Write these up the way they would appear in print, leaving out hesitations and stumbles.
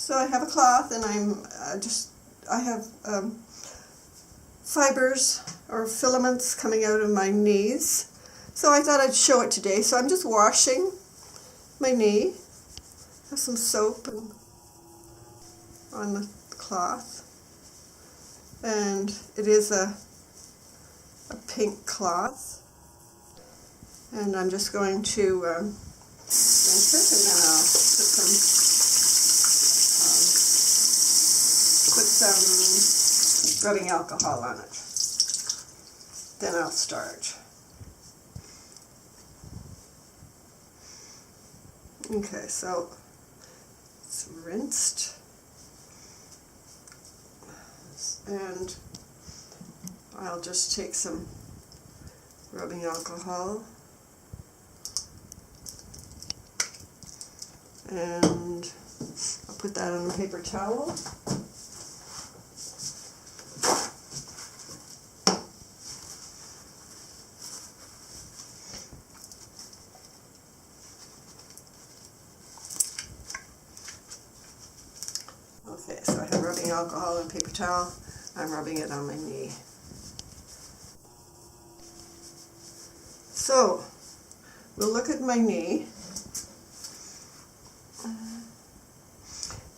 So I have a cloth, and I have fibers or filaments coming out of my knees. So I thought I'd show it today. So I'm just washing my knee. I have some soap on the cloth, and it is a pink cloth, and I'm just going to rinse it, and then I'll put some rubbing alcohol on it. Then I'll start. Okay, so it's rinsed, and I'll just take some rubbing alcohol and I'll put that on a paper towel. Okay, so I have rubbing alcohol and paper towel. I'm rubbing it on my knee. So, we'll look at my knee.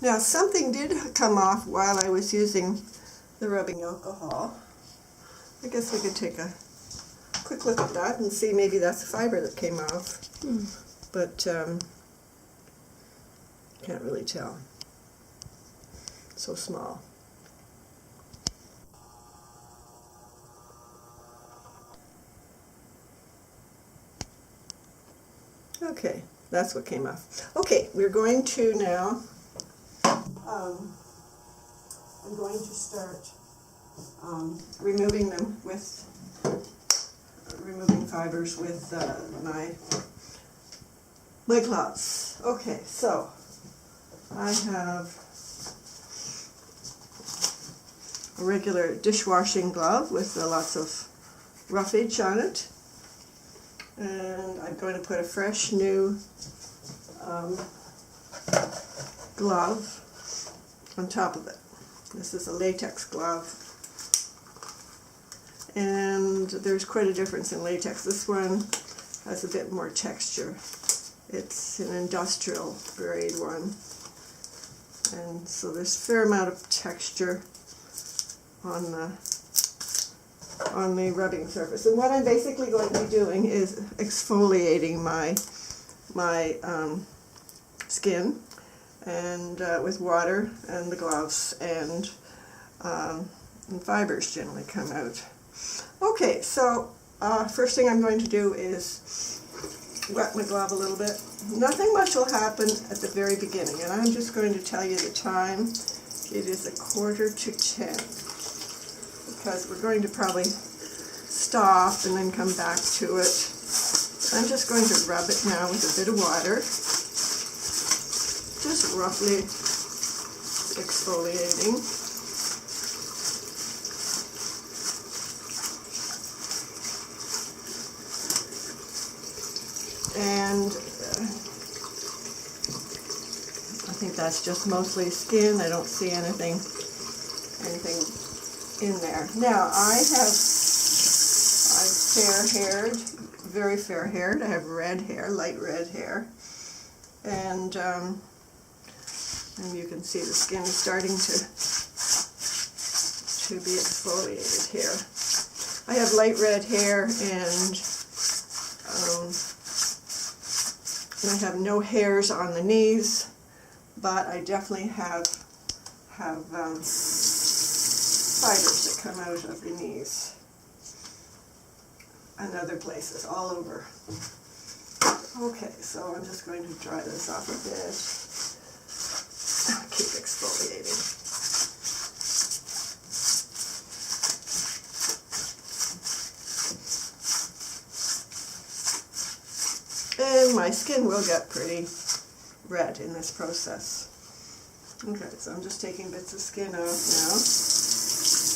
Now, something did come off while I was using the rubbing alcohol. I guess we could take a quick look at that and see, maybe that's a fiber that came off. But can't really tell. So small. Okay, that's what came off. Okay, we're going to now, I'm going to start removing them with, removing fibers with my gloves. Okay, so I have a regular dishwashing glove with lots of roughage on it. And I'm going to put a fresh new glove on top of it. This is a latex glove, and there's quite a difference in latex. This one has a bit more texture. It's an industrial grade one, and so there's a fair amount of texture on the rubbing surface. And what I'm basically going to be doing is exfoliating my skin and with water, and the gloves, and fibers generally come out. Okay, so first thing I'm going to do is wet my glove a little bit. Nothing much will happen at the very beginning, and I'm just going to tell you the time. It is 9:45. Because we're going to probably stop and then come back to it. I'm just going to rub it now with a bit of water, just roughly exfoliating. And I think that's just mostly skin. I don't see anything in there. Now, I'm fair-haired, very fair-haired. I have red hair, light red hair, and you can see the skin is starting to be exfoliated here. I have light red hair, and I have no hairs on the knees, but I definitely have fibers that come out of the knees and other places, all over. Okay, so I'm just going to dry this off a bit. Keep exfoliating. And my skin will get pretty red in this process. Okay, so I'm just taking bits of skin off now.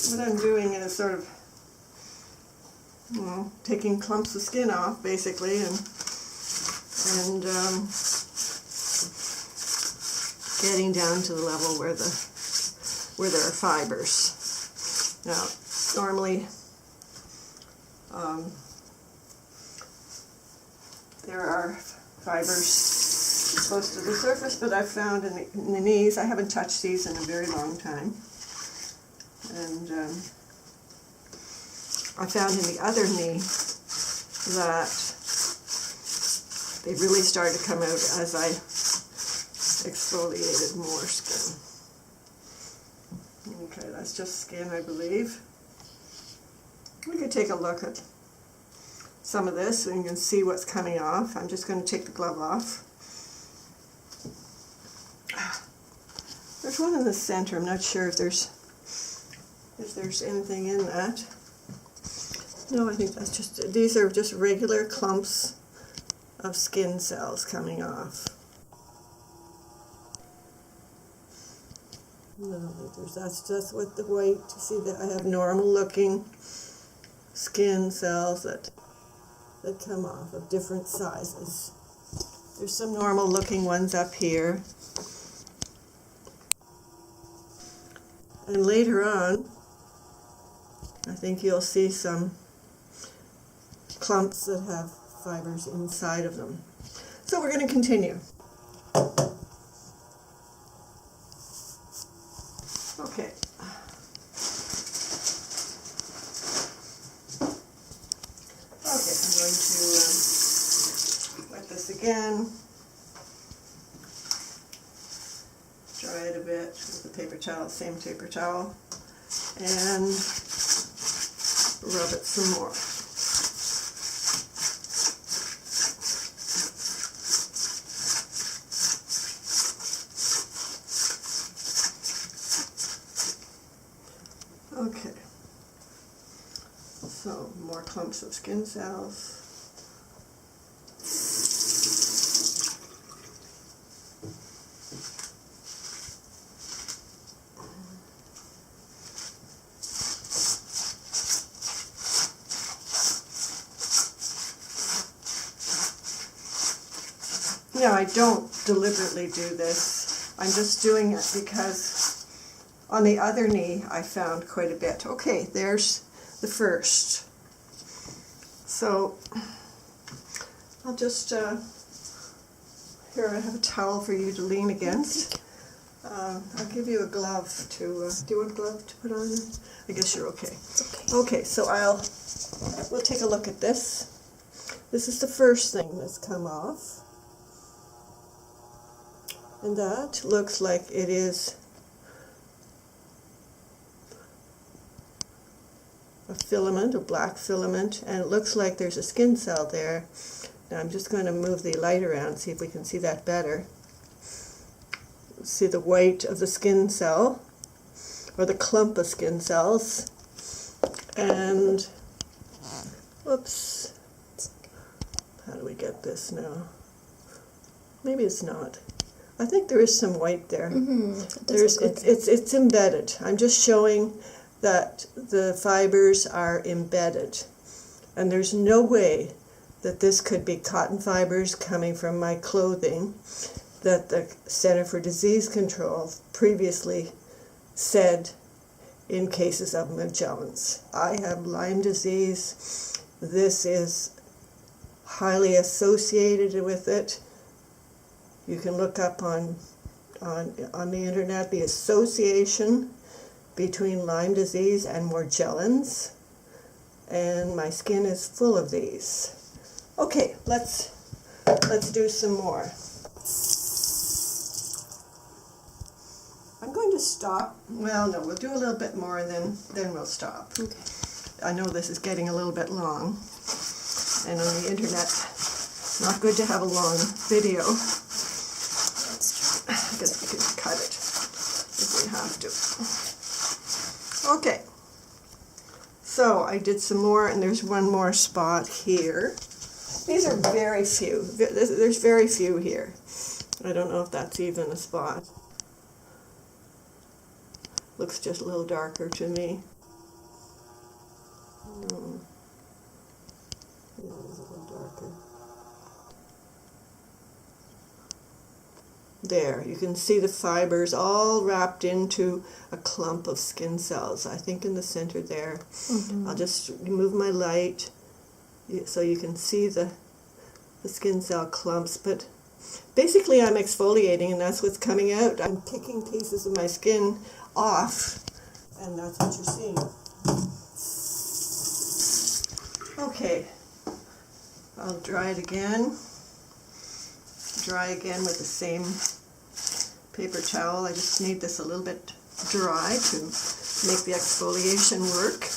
What I'm doing is sort of, taking clumps of skin off, basically, and getting down to the level where there are fibers. Now, normally there are fibers close to the surface, but I've found in the knees, I haven't touched these in a very long time, and I found in the other knee that they really started to come out as I exfoliated more skin. Okay, that's just skin, I believe. We could take a look at some of this and you can see what's coming off. I'm just going to take the glove off. There's one in the center. I'm not sure if there's anything in that. No, I think that's just, these are just regular clumps of skin cells coming off. No, that's just with the white. You see that I have normal looking skin cells that come off of different sizes. There's some normal looking ones up here. And later on, I think you'll see some clumps that have fibers inside of them. So we're going to continue. Okay. Okay, I'm going to wet this again. Dry it a bit with the paper towel, same paper towel, and rub it some more. Okay, so more clumps of skin cells. Now, I don't deliberately do this. I'm just doing it because on the other knee I found quite a bit. Okay, there's the first. So I'll just, here I have a towel for you to lean against. I'll give you a glove to, do you want a glove to put on? I guess you're okay. It's okay. Okay, so we'll take a look at this. This is the first thing that's come off. And that looks like it is a filament, a black filament, and it looks like there's a skin cell there. Now I'm just going to move the light around, see if we can see that better. See the white of the skin cell, or the clump of skin cells, and, whoops, how do we get this now? Maybe it's not. I think there is some white there. It's embedded. I'm just showing that the fibers are embedded. And there's no way that this could be cotton fibers coming from my clothing that the Center for Disease Control previously said in cases of Morgellons. I have Lyme disease. This is highly associated with it. You can look up on the internet the association between Lyme disease and Morgellons, and my skin is full of these. Okay, let's do some more. I'm going to stop. Well, no, we'll do a little bit more, and then we'll stop. Okay. I know this is getting a little bit long, and on the internet, it's not good to have a long video. I guess we can cut it if we have to. Okay, so I did some more, and there's one more spot here. These are very few. There's very few here. I don't know if that's even a spot. Looks just a little darker to me. Yeah, it's a little darker. There, you can see the fibers all wrapped into a clump of skin cells, I think in the center there. I'll just remove my light so you can see the skin cell clumps, but basically I'm exfoliating and that's what's coming out. I'm picking pieces of my skin off and that's what you're seeing. Okay, I'll dry it again. Dry again with the same paper towel. I just need this a little bit dry to make the exfoliation work.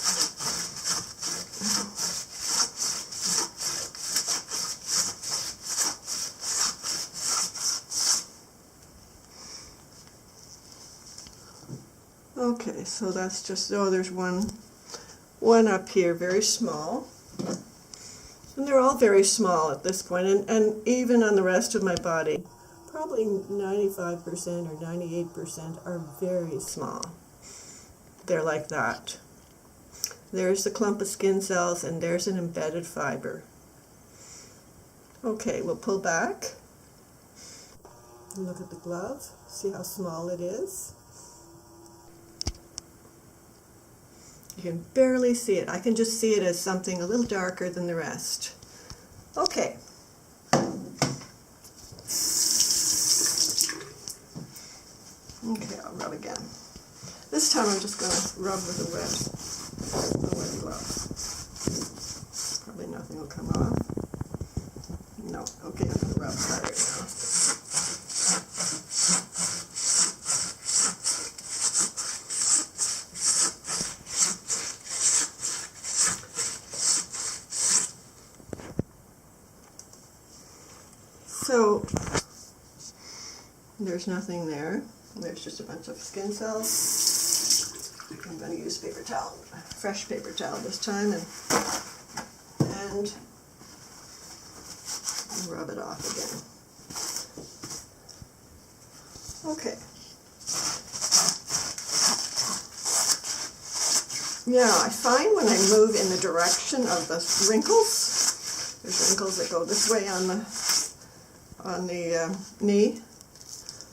Okay, so that's just, oh, there's one up here, very small. And they're all very small at this point, and even on the rest of my body, probably 95% or 98% are very small. They're like that. There's the clump of skin cells, and there's an embedded fiber. Okay, we'll pull back. Look at the glove, see how small it is. You can barely see it. I can just see it as something a little darker than the rest. Okay. Okay, I'll rub again. This time I'm just going to rub with a wet glove. Probably nothing will come off. No. Okay, I'm going to rub harder now. So, there's nothing there. There's just a bunch of skin cells. I'm going to use paper towel, fresh paper towel this time, and rub it off again. Okay. Yeah, I find when I move in the direction of the wrinkles, there's wrinkles that go this way on the knee,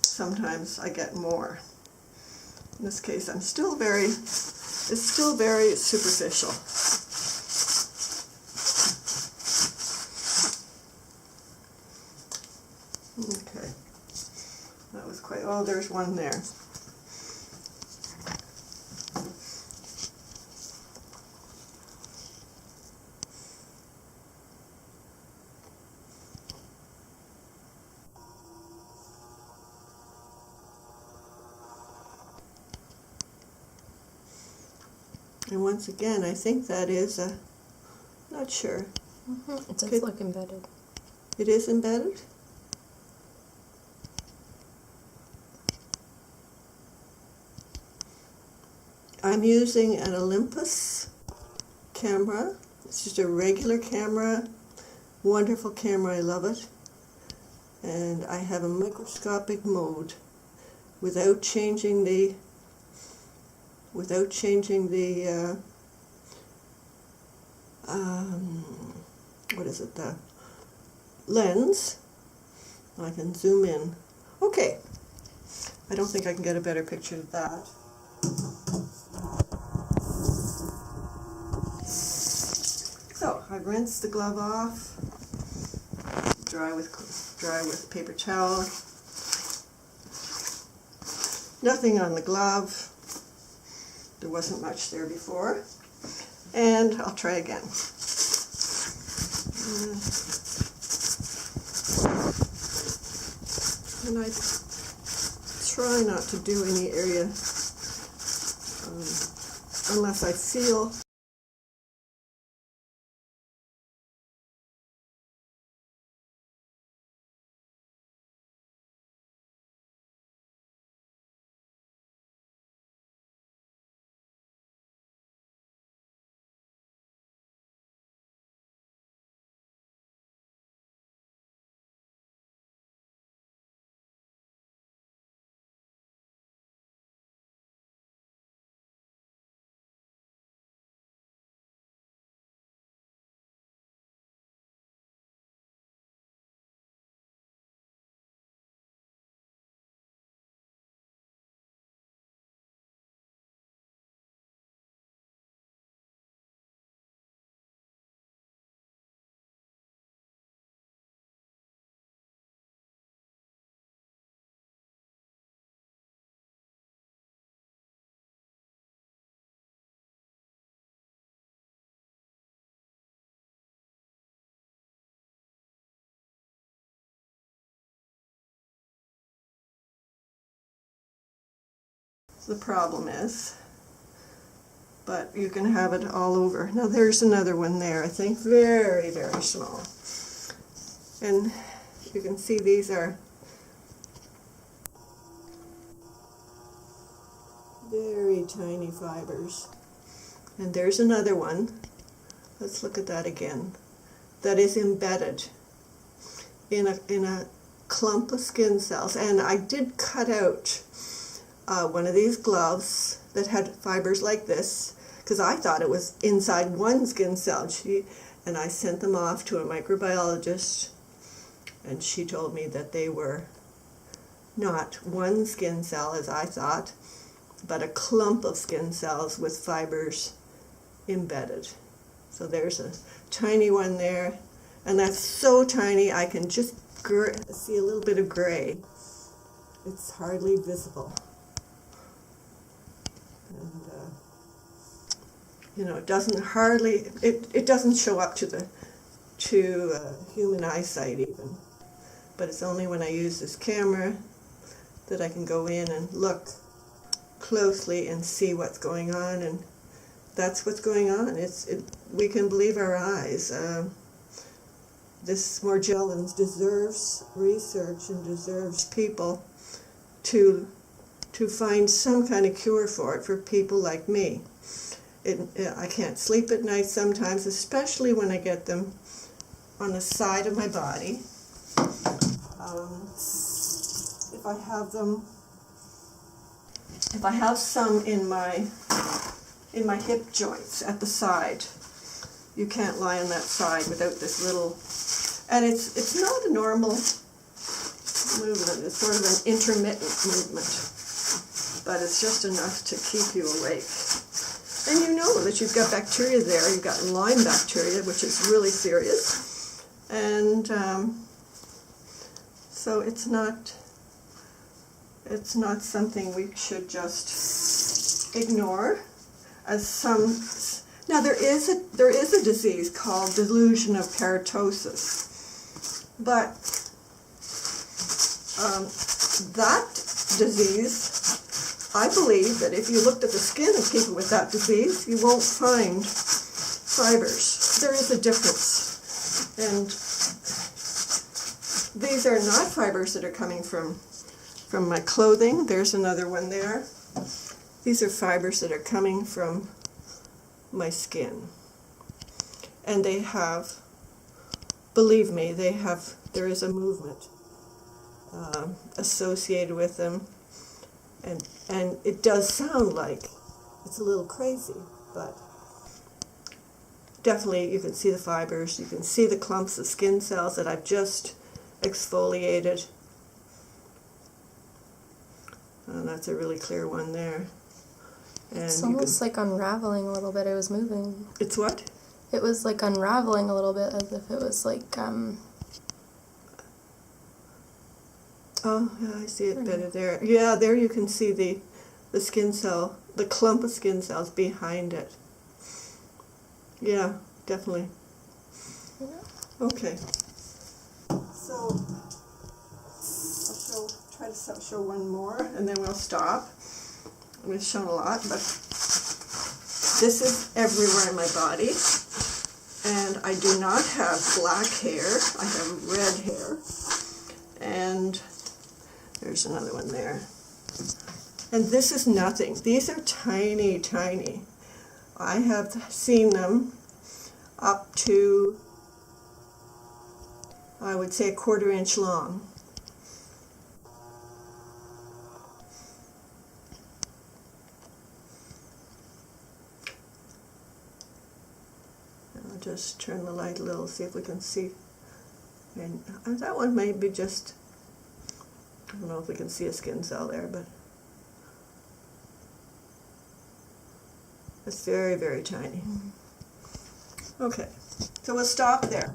sometimes I get more. In this case, it's still very superficial. Okay, that was quite, oh, there's one there. And once again, I think that is not sure. It does look embedded. It is embedded? I'm using an Olympus camera. It's just a regular camera, wonderful camera, I love it. And I have a microscopic mode without changing the what is it, the lens. I can zoom in. Okay, I don't think I can get a better picture of that. So I rinse the glove off, dry with paper towel. Nothing on the glove. There wasn't much there before. And I'll try again. And I try not to do any area unless I feel the problem is. But you can have it all over. Now there's another one there, I think, very, very small. And you can see these are very tiny fibers. And there's another one. Let's look at that again. That is embedded in a clump of skin cells. And I did cut out one of these gloves that had fibers like this, because I thought it was inside one skin cell. And I sent them off to a microbiologist, and she told me that they were not one skin cell as I thought, but a clump of skin cells with fibers embedded. So there's a tiny one there, and that's so tiny I can just see a little bit of gray. It's hardly visible. And you know, it doesn't hardly, it doesn't show up to human eyesight even. But it's only when I use this camera that I can go in and look closely and see what's going on, and that's what's going on. We can believe our eyes. This Morgellons deserves research and deserves people to find some kind of cure for it for people like me. I can't sleep at night sometimes, especially when I get them on the side of my body. If I have some in my hip joints at the side, you can't lie on that side without this little, and it's not a normal movement, it's sort of an intermittent movement, but it's just enough to keep you awake. And you know that you've got bacteria there, you've got Lyme bacteria, which is really serious, and so it's not something we should just ignore. As some, now there is a disease called Delusion of keratosis, but that disease, I believe that if you looked at the skin of people with that disease, you won't find fibers. There is a difference, and these are not fibers that are coming from my clothing. There's another one there. These are fibers that are coming from my skin. And they have, believe me, there is a movement associated with them. And it does sound like it's a little crazy, but definitely you can see the fibers, you can see the clumps of skin cells that I've just exfoliated. And that's a really clear one there. And it's almost like unraveling a little bit. It was moving. It's what? It was like unraveling a little bit, as if it was like. Oh, yeah, I see it better there. Yeah, there you can see the skin cell, the clump of skin cells behind it. Yeah, definitely. Okay. So I'll try to show one more, and then we'll stop. We've shown a lot, but this is everywhere in my body, and I do not have black hair. I have red hair, and there's another one there. And this is nothing. These are tiny, tiny. I have seen them up to, I would say, 1/4 inch long. I'll just turn the light a little, see if we can see. And that one may be just, I don't know if we can see a skin cell there, but it's very, very tiny. Okay, so we'll stop there.